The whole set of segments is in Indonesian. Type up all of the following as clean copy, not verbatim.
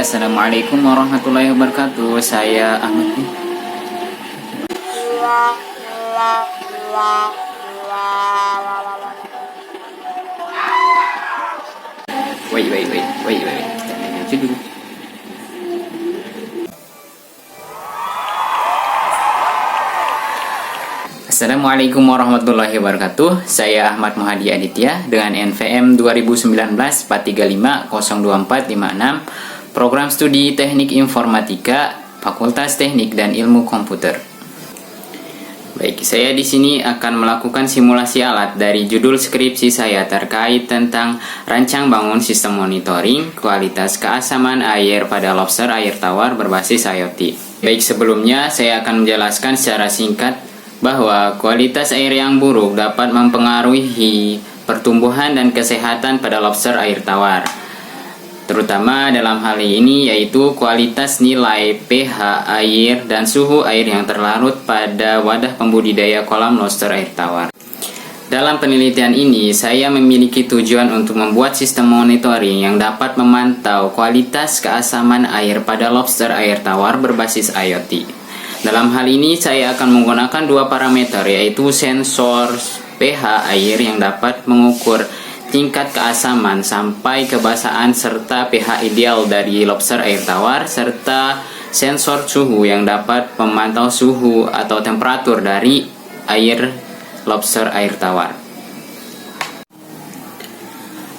Assalamualaikum warahmatullahi wabarakatuh. Saya Ahmad. Wait. Kita lanjut dulu. Assalamualaikum warahmatullahi wabarakatuh. Saya Ahmad Muhadi Aditya dengan NVM 2019-435-02456, Program Studi Teknik Informatika, Fakultas Teknik dan Ilmu Komputer. Baik, saya di sini akan melakukan simulasi alat dari judul skripsi saya terkait tentang rancang bangun sistem monitoring kualitas keasaman air pada lobster air tawar berbasis IoT. Baik, sebelumnya saya akan menjelaskan secara singkat bahwa kualitas air yang buruk dapat mempengaruhi pertumbuhan dan kesehatan pada lobster air tawar, terutama dalam hal ini yaitu kualitas nilai pH air dan suhu air yang terlarut pada wadah pembudidaya kolam lobster air tawar. Dalam penelitian ini, saya memiliki tujuan untuk membuat sistem monitoring yang dapat memantau kualitas keasaman air pada lobster air tawar berbasis IoT. Dalam hal ini, saya akan menggunakan dua parameter, yaitu sensor pH air yang dapat mengukur tingkat keasaman sampai kebasahan serta pH ideal dari lobster air tawar, serta sensor suhu yang dapat memantau suhu atau temperatur dari air lobster air tawar.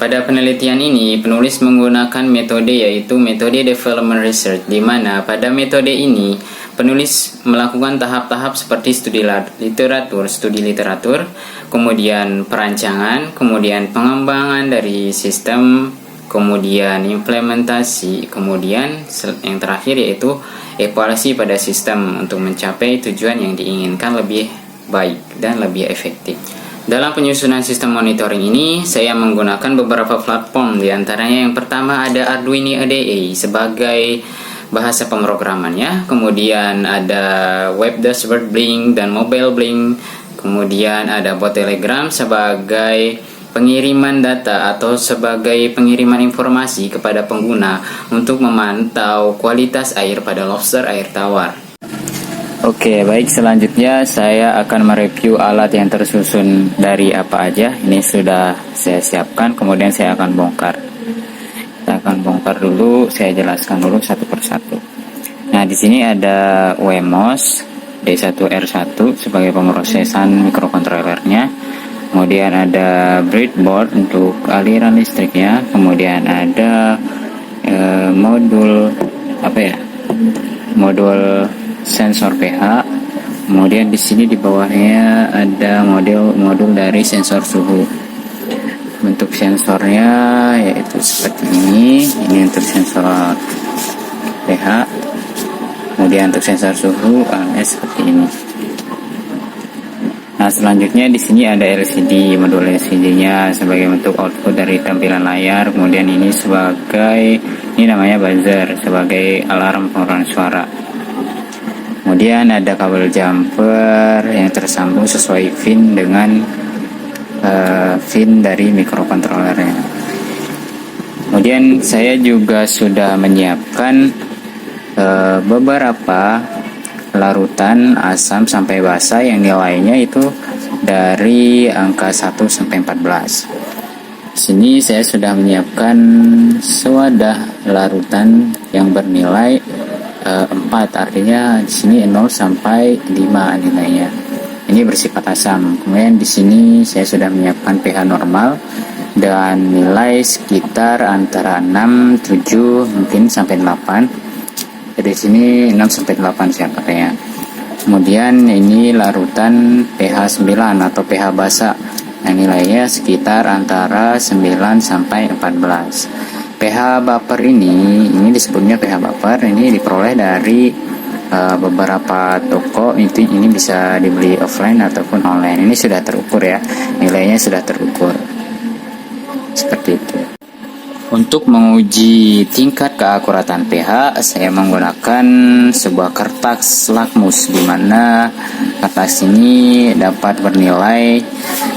Pada penelitian ini, penulis menggunakan metode yaitu metode development research, di mana pada metode ini penulis melakukan tahap-tahap seperti studi literatur, kemudian perancangan, kemudian pengembangan dari sistem, kemudian implementasi, kemudian yang terakhir yaitu evaluasi pada sistem untuk mencapai tujuan yang diinginkan lebih baik dan lebih efektif. Dalam penyusunan sistem monitoring ini, saya menggunakan beberapa platform, diantaranya yang pertama ada Arduino IDE sebagai bahasa pemrogramannya, kemudian ada Web Dashboard Blink dan Mobile Blink, kemudian ada bot Telegram sebagai pengiriman data atau sebagai pengiriman informasi kepada pengguna untuk memantau kualitas air pada lobster air tawar. Oke, baik, selanjutnya saya akan mereview alat yang tersusun dari apa aja. Ini sudah saya siapkan, kemudian saya akan bongkar. Kita akan bongkar dulu, saya jelaskan dulu satu persatu. Nah, di sini ada Wemos D1R1 sebagai pemrosesan mikrokontrolernya. Kemudian ada breadboard untuk aliran listriknya. Kemudian ada modul sensor pH. Kemudian di sini di bawahnya ada modul dari sensor suhu. Bentuk sensornya yaitu seperti ini untuk sensor pH. Kemudian untuk sensor suhu seperti ini. Nah, selanjutnya di sini ada LCD, modul LCD-nya sebagai bentuk output dari tampilan layar. Kemudian ini namanya buzzer sebagai alarm pengeluaran suara. Kemudian ada kabel jumper yang tersambung sesuai pin dengan pin dari mikrokontrolernya. Kemudian saya juga sudah menyiapkan beberapa larutan asam sampai basa yang nilainya itu dari angka 1 sampai 14. Di sini saya sudah menyiapkan sewadah larutan yang bernilai 4, artinya di sini 0 sampai 5 nilainya. Ini bersifat asam. Kemudian di sini saya sudah menyiapkan pH normal dan nilai sekitar antara 6, 7, mungkin sampai 8. Jadi di sini 6 sampai 8 saya pakainya. Kemudian ini larutan pH 9 atau pH basa. Nah, nilainya sekitar antara 9 sampai 14. pH buffer ini disebutnya pH buffer, ini diperoleh dari beberapa toko. Ini bisa dibeli offline ataupun online. Ini sudah terukur ya, nilainya sudah terukur seperti itu. Untuk menguji tingkat keakuratan pH, saya menggunakan sebuah kertas lakmus, di mana kertas ini dapat bernilai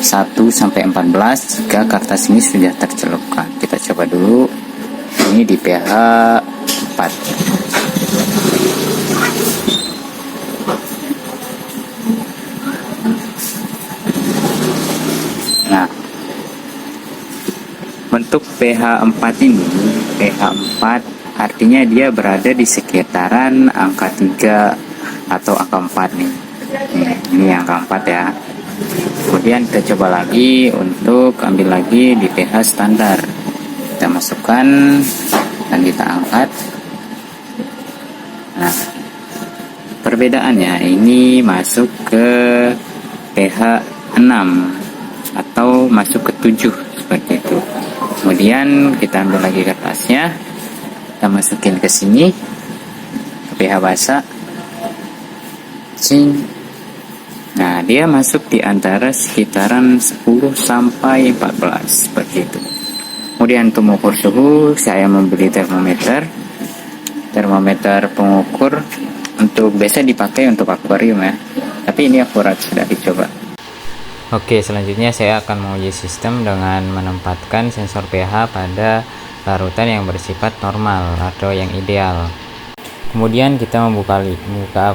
1 sampai 14 jika kertas ini sudah tercelupkan. Kita coba dulu. Ini di pH 4. Nah, bentuk pH 4 ini, pH 4 artinya dia berada di sekitaran angka 3 atau angka 4 nih. Ini angka 4 ya. Kemudian kita coba lagi untuk ambil lagi di pH standar. Kita masukkan dan kita angkat. Nah, perbedaannya ini masuk ke pH 6 atau masuk ke 7 seperti itu. Kemudian kita ambil lagi kertasnya, kita masukin ke sini ke pH basa. Nah, dia masuk di antara sekitaran 10 sampai 14 seperti itu. Kemudian untuk mengukur suhu, saya membeli termometer pengukur untuk biasa dipakai untuk akuarium ya. Tapi ini akurat, sudah dicoba. Oke, selanjutnya saya akan menguji sistem dengan menempatkan sensor pH pada larutan yang bersifat normal atau yang ideal. Kemudian kita membuka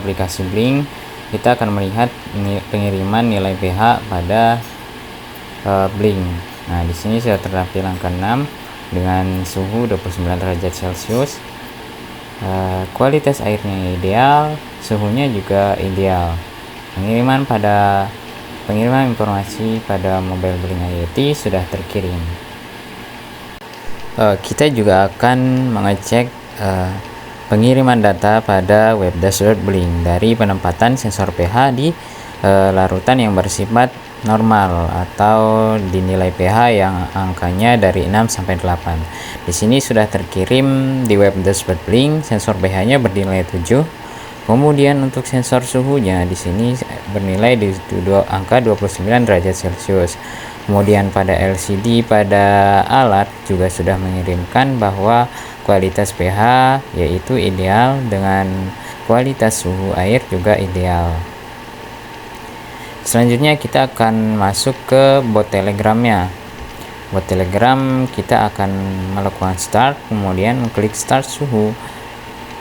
aplikasi Blink. Kita akan melihat pengiriman nilai pH pada Blink. Nah, di sini sudah terdampil angka 6 dengan suhu 29 derajat Celcius. Kualitas airnya ideal, suhunya juga ideal. Pengiriman informasi pada mobile Blink IoT sudah terkirim. Kita juga akan mengecek pengiriman data pada web dashboard Blink dari penempatan sensor pH di larutan yang bersifat normal atau dinilai pH yang angkanya dari 6 sampai 8. Di sini sudah terkirim di web dashboard Blink, sensor pH-nya bernilai 7. Kemudian untuk sensor suhunya di sini bernilai di angka 29 derajat Celcius. Kemudian pada LCD pada alat juga sudah mengirimkan bahwa kualitas pH yaitu ideal dengan kualitas suhu air juga ideal. Selanjutnya kita akan masuk ke bot telegramnya. Bot telegram kita akan melakukan start, kemudian mengklik start suhu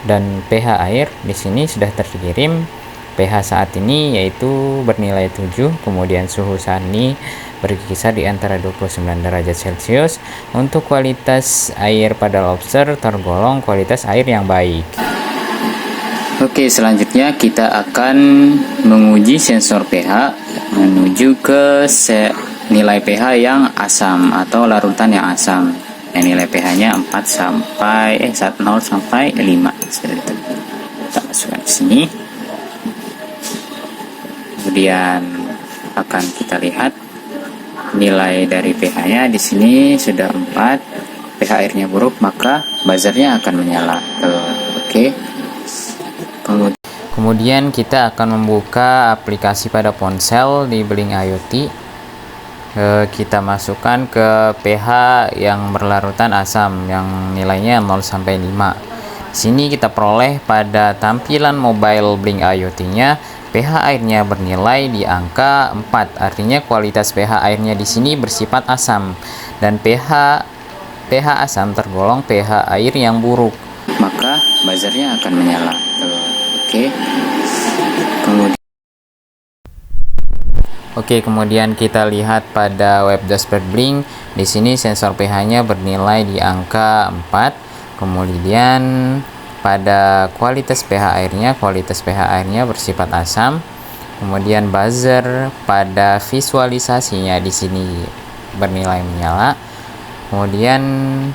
dan pH air. Di sini sudah terkirim pH saat ini yaitu bernilai 7, kemudian suhu saat ini berkisar di antara 29 derajat Celcius. Untuk kualitas air pada lobster tergolong kualitas air yang baik. Oke, selanjutnya kita akan menguji sensor pH menuju ke nilai pH yang asam atau larutan yang asam. Nilai pH-nya 0 sampai 5 seperti itu. Kita masukkan di sini. Kemudian akan kita lihat nilai dari pH-nya di sini sudah 4. pH airnya buruk, maka buzzernya akan menyala. Oke. Kemudian kita akan membuka aplikasi pada ponsel di Blink IoT. Kita masukkan ke pH yang berlarutan asam yang nilainya 0 sampai 5. Di sini kita peroleh pada tampilan mobile Blink IoT-nya pH airnya bernilai di angka 4. Artinya kualitas pH airnya di sini bersifat asam dan pH asam tergolong pH air yang buruk. Maka buzzernya akan menyala. Oke. Kemudian kita lihat pada web dashboard Blink. Di sini sensor pH-nya bernilai di angka 4. Kemudian pada kualitas pH airnya bersifat asam. Kemudian buzzer pada visualisasinya di sini bernilai menyala. Kemudian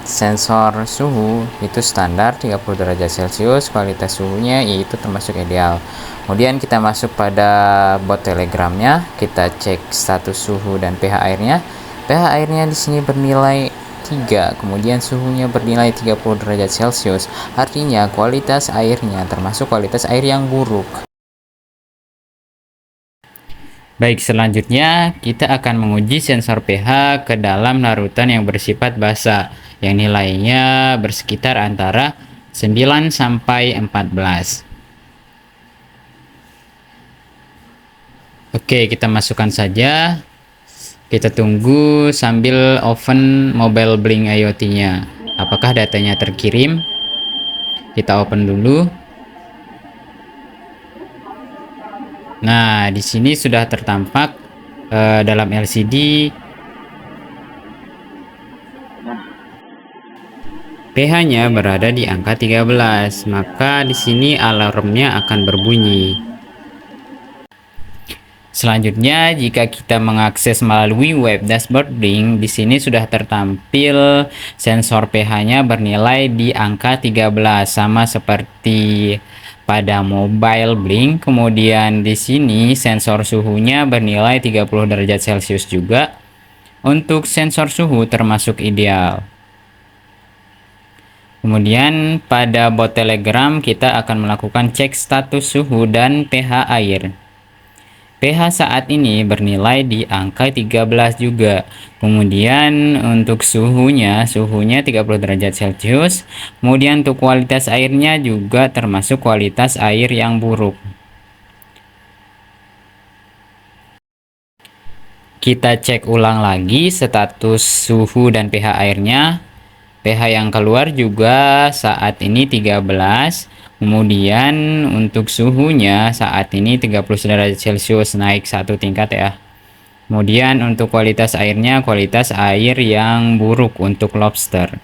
sensor suhu itu standar 30 derajat Celcius, kualitas suhunya yaitu termasuk ideal. Kemudian kita masuk pada bot telegramnya, kita cek status suhu dan pH airnya. pH airnya di sini bernilai 3, kemudian suhunya bernilai 30 derajat Celcius. Artinya kualitas airnya termasuk kualitas air yang buruk. Baik, selanjutnya kita akan menguji sensor pH ke dalam larutan yang bersifat basa yang nilainya bersekitar antara 9 sampai 14. Oke, kita masukkan saja. Kita tunggu sambil open mobile Blink IoT-nya. Apakah datanya terkirim? Kita open dulu. Nah, di sini sudah tertampak dalam LCD pH-nya berada di angka 13, maka di sini alarmnya akan berbunyi. Selanjutnya, jika kita mengakses melalui web dashboard Blink, di sini sudah tertampil sensor pH-nya bernilai di angka 13, sama seperti pada mobile Blink. Kemudian di sini sensor suhunya bernilai 30 derajat Celcius juga. Untuk sensor suhu termasuk ideal. Kemudian pada bot Telegram kita akan melakukan cek status suhu dan pH air. pH saat ini bernilai di angka 13 juga. Kemudian untuk suhunya 30 derajat Celcius. Kemudian untuk kualitas airnya juga termasuk kualitas air yang buruk. Kita cek ulang lagi status suhu dan pH airnya. pH yang keluar juga saat ini 13. Kemudian untuk suhunya saat ini 30 derajat Celcius, naik 1 tingkat ya. Kemudian untuk kualitas airnya kualitas air yang buruk untuk lobster.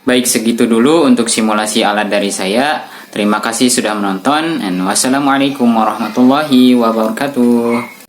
Baik, segitu dulu untuk simulasi alat dari saya. Terima kasih sudah menonton, dan wassalamualaikum warahmatullahi wabarakatuh.